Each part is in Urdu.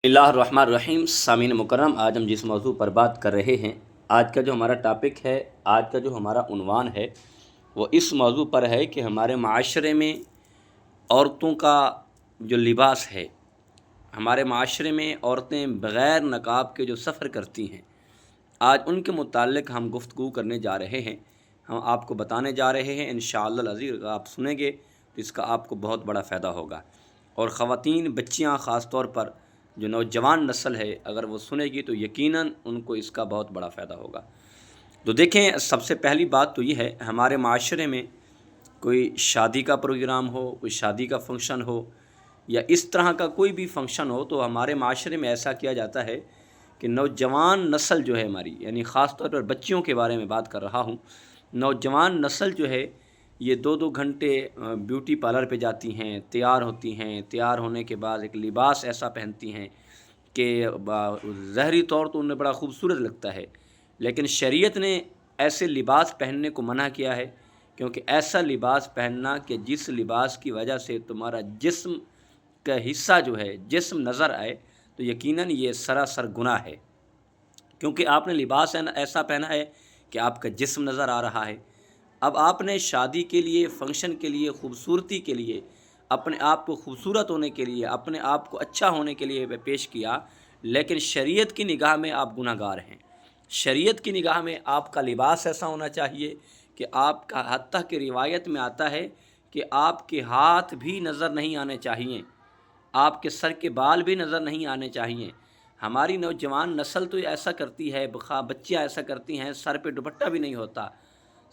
اللہ الرحمن الرحیم سامعین مکرم، آج ہم جس موضوع پر بات کر رہے ہیں، آج کا جو ہمارا ٹاپک ہے، آج کا جو ہمارا عنوان ہے، وہ اس موضوع پر ہے کہ ہمارے معاشرے میں عورتوں کا جو لباس ہے، ہمارے معاشرے میں عورتیں بغیر نقاب کے جو سفر کرتی ہیں، آج ان کے متعلق ہم گفتگو کرنے جا رہے ہیں۔ ہم آپ کو بتانے جا رہے ہیں، انشاءاللہ العزیز اگر آپ سنیں گے تو اس کا آپ کو بہت بڑا فائدہ ہوگا، اور خواتین، بچیاں خاص طور پر جو نوجوان نسل ہے، اگر وہ سنے گی تو یقیناً ان کو اس کا بہت بڑا فائدہ ہوگا۔ تو دیکھیں، سب سے پہلی بات تو یہ ہے، ہمارے معاشرے میں کوئی شادی کا پروگرام ہو، کوئی شادی کا فنکشن ہو، یا اس طرح کا کوئی بھی فنکشن ہو، تو ہمارے معاشرے میں ایسا کیا جاتا ہے کہ نوجوان نسل جو ہے ہماری، یعنی خاص طور پر بچیوں کے بارے میں بات کر رہا ہوں، نوجوان نسل جو ہے یہ 2 گھنٹے بیوٹی پارلر پہ جاتی ہیں، تیار ہوتی ہیں، تیار ہونے کے بعد ایک لباس ایسا پہنتی ہیں کہ ظاہری طور تو انہیں بڑا خوبصورت لگتا ہے، لیکن شریعت نے ایسے لباس پہننے کو منع کیا ہے، کیونکہ ایسا لباس پہننا کہ جس لباس کی وجہ سے تمہارا جسم کا حصہ جو ہے، جسم نظر آئے، تو یقیناً یہ سراسر گناہ ہے، کیونکہ آپ نے لباس ایسا پہنا ہے کہ آپ کا جسم نظر آ رہا ہے۔ اب آپ نے شادی کے لیے، فنکشن کے لیے، خوبصورتی کے لیے، اپنے آپ کو خوبصورت ہونے کے لیے، اپنے آپ کو اچھا ہونے کے لیے پیش کیا، لیکن شریعت کی نگاہ میں آپ گناہ گار ہیں۔ شریعت کی نگاہ میں آپ کا لباس ایسا ہونا چاہیے کہ آپ کا، حتیٰ کہ روایت میں آتا ہے کہ آپ کے ہاتھ بھی نظر نہیں آنے چاہیے، آپ کے سر کے بال بھی نظر نہیں آنے چاہیے۔ ہماری نوجوان نسل تو ایسا کرتی ہے، بچیاں ایسا کرتی ہیں، سر پہ دوپٹہ بھی نہیں ہوتا،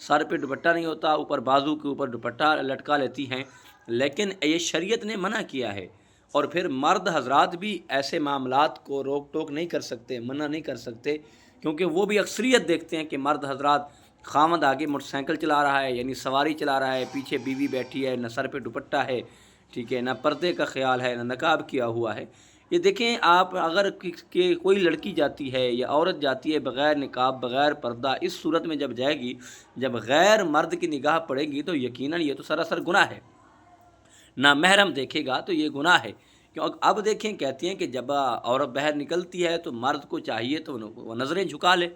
سر پہ دوپٹہ نہیں ہوتا، اوپر بازو کے اوپر دوپٹہ لٹکا لیتی ہیں، لیکن یہ شریعت نے منع کیا ہے۔ اور پھر مرد حضرات بھی ایسے معاملات کو روک ٹوک نہیں کر سکتے، منع نہیں کر سکتے، کیونکہ وہ بھی اکثریت دیکھتے ہیں کہ مرد حضرات، خامد آگے موٹر سائیکل چلا رہا ہے، یعنی سواری چلا رہا ہے، پیچھے بیوی بیٹھی ہے، نہ سر پہ دوپٹہ ہے، ٹھیک ہے، نہ پردے کا خیال ہے، نہ نقاب کیا ہوا ہے۔ یہ دیکھیں، آپ اگر کہ کوئی لڑکی جاتی ہے یا عورت جاتی ہے بغیر نقاب، بغیر پردہ، اس صورت میں جب جائے گی، جب غیر مرد کی نگاہ پڑے گی، تو یقیناً یہ تو سراسر گناہ ہے۔ نہ محرم دیکھے گا تو یہ گناہ ہے، کیوں اب دیکھیں، کہتی ہیں کہ جب عورت باہر نکلتی ہے تو مرد کو چاہیے تو وہ نظریں جھکا لے،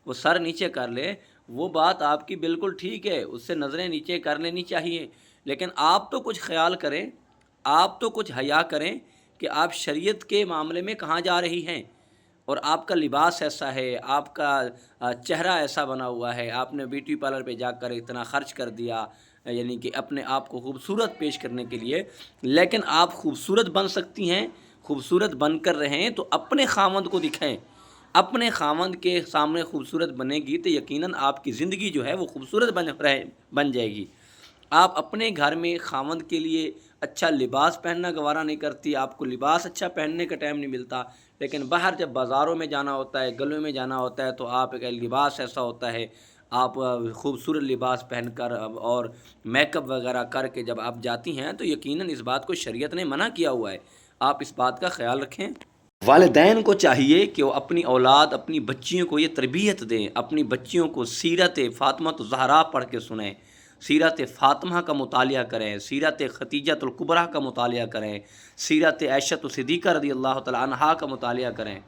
وہ سر نیچے کر لے۔ وہ بات آپ کی بالکل ٹھیک ہے، اس سے نظریں نیچے کر لینی چاہیے، لیکن آپ تو کچھ خیال کریں، آپ تو کچھ حیا کریں کہ آپ شریعت کے معاملے میں کہاں جا رہی ہیں، اور آپ کا لباس ایسا ہے، آپ کا چہرہ ایسا بنا ہوا ہے، آپ نے بیوٹی پارلر پہ جا کر اتنا خرچ کر دیا، یعنی کہ اپنے آپ کو خوبصورت پیش کرنے کے لیے، لیکن آپ خوبصورت بن سکتی ہیں، خوبصورت بن کر رہیں تو اپنے خاوند کو دکھائیں، اپنے خاوند کے سامنے خوبصورت بنے گی تو یقیناً آپ کی زندگی جو ہے وہ خوبصورت بن جائے گی۔ آپ اپنے گھر میں خاوند کے لیے اچھا لباس پہننا گوارا نہیں کرتی، آپ کو لباس اچھا پہننے کا ٹائم نہیں ملتا، لیکن باہر جب بازاروں میں جانا ہوتا ہے، گلوں میں جانا ہوتا ہے، تو آپ کا لباس ایسا ہوتا ہے، آپ خوبصورت لباس پہن کر اور میک اپ وغیرہ کر کے جب آپ جاتی ہیں، تو یقیناً اس بات کو شریعت نے منع کیا ہوا ہے، آپ اس بات کا خیال رکھیں۔ والدین کو چاہیے کہ وہ اپنی اولاد، اپنی بچیوں کو یہ تربیت دیں، اپنی بچیوں کو سیرت فاطمہ الزہرا پڑھ کے سنیں، سیرت فاطمہ کا مطالعہ کریں، سیرت خدیجۃ الکبریٰ کا مطالعہ کریں، سیرت عائشہ صدیقہ رضی اللہ تعالی عنہا کا مطالعہ کریں۔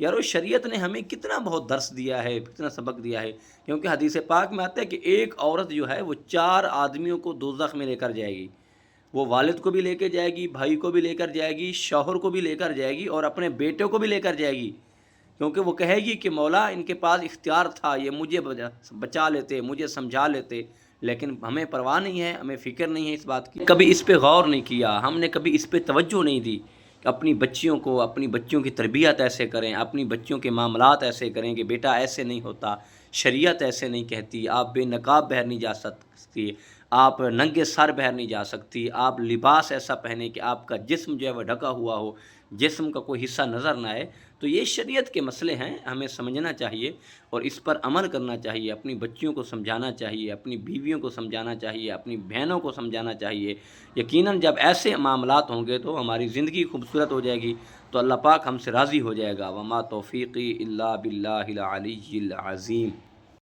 یارو، شریعت نے ہمیں کتنا بہت درس دیا ہے، کتنا سبق دیا ہے، کیونکہ حدیث پاک میں آتا ہے کہ ایک عورت جو ہے وہ 4 آدمیوں کو دوزخ میں لے کر جائے گی، وہ والد کو بھی لے کے جائے گی، بھائی کو بھی لے کر جائے گی، شوہر کو بھی لے کر جائے گی، اور اپنے بیٹے کو بھی لے کر جائے گی، کیونکہ وہ کہے گی کہ مولا، ان کے پاس اختیار تھا، یہ مجھے بچا لیتے، مجھے سمجھا لیتے، لیکن ہمیں پرواہ نہیں ہے، ہمیں فکر نہیں ہے اس بات کی، کبھی اس پہ غور نہیں کیا، ہم نے کبھی اس پہ توجہ نہیں دی کہ اپنی بچیوں کو، اپنی بچیوں کی تربیت ایسے کریں، اپنی بچیوں کے معاملات ایسے کریں کہ بیٹا ایسے نہیں ہوتا، شریعت ایسے نہیں کہتی، آپ بے نقاب باہر نہیں جا سکتی، آپ ننگے سر باہر نہیں جا سکتی، آپ لباس ایسا پہنیں کہ آپ کا جسم جو ہے وہ ڈھکا ہوا ہو، جسم کا کوئی حصہ نظر نہ آئے۔ تو یہ شریعت کے مسئلے ہیں، ہمیں سمجھنا چاہیے اور اس پر عمل کرنا چاہیے، اپنی بچیوں کو سمجھانا چاہیے، اپنی بیویوں کو سمجھانا چاہیے، اپنی بہنوں کو سمجھانا چاہیے۔ یقیناً جب ایسے معاملات ہوں گے تو ہماری زندگی خوبصورت ہو جائے گی، تو اللہ پاک ہم سے راضی ہو جائے گا۔ وما توفیقی الا باللہ العلی العظیم۔